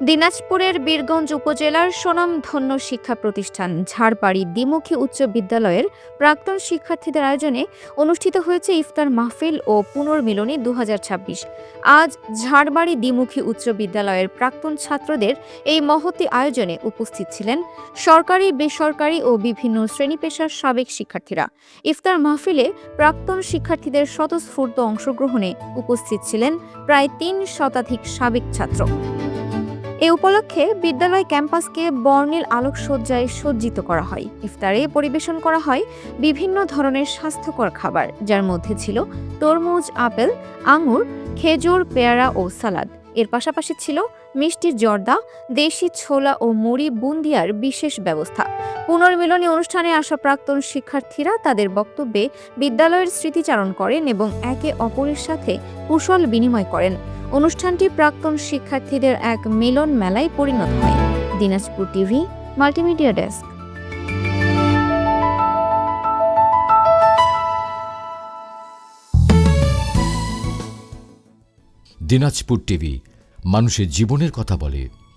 দিনাজপুরের বীরগঞ্জ উপজেলার স্বনামধন্য শিক্ষা প্রতিষ্ঠান ঝাড়বাড়ি দ্বিমুখী উচ্চ বিদ্যালয়ের প্রাক্তন শিক্ষার্থীদের আয়োজনে অনুষ্ঠিত হয়েছে ইফতার মাহফিল ও পুনর্মিলনী ২০২৬। আজ ঝাড়বাড়ি দ্বিমুখী উচ্চ বিদ্যালয়ের প্রাক্তন ছাত্রদের এই মহতী আয়োজনে উপস্থিত ছিলেন সরকারি, বেসরকারি ও বিভিন্ন শ্রেণী পেশার সাবেক শিক্ষার্থীরা। ইফতার মাহফিলে প্রাক্তন শিক্ষার্থীদের স্বতঃস্ফূর্ত অংশগ্রহণে উপস্থিত ছিলেন প্রায় ৩ শতাধিক সাবেক ছাত্র। এ উপলক্ষে বিদ্যালয় ক্যাম্পাসকে বর্ণিল আলোকসজ্জায় সজ্জিত করা হয়। ইফতারে পরিবেশন করা হয় বিভিন্ন ধরনের স্বাস্থ্যকর খাবার, যার মধ্যে ছিল তরমুজ, আপেল, আঙুর, খেজুর, পেয়ারা ও সালাদ। এর পাশাপাশি ছিল মিষ্টির জর্দা, দেশি ছোলা ও মুড়ি বুন্দিয়ার বিশেষ ব্যবস্থা। পুনর্মিলনী অনুষ্ঠানে আসা প্রাক্তন শিক্ষার্থীরা তাদের বক্তব্যে বিদ্যালয়ের স্মৃতিচারণ করেন এবং একে অপরের সাথে কুশল বিনিময় করেন। অনুষ্ঠানটি প্রাক্তন শিক্ষার্থীদের এক মিলন মেলায় পরিণত হয়। Dinajpur TV multimedia desk. Dinajpur TV মানুষের জীবনের কথা বলে।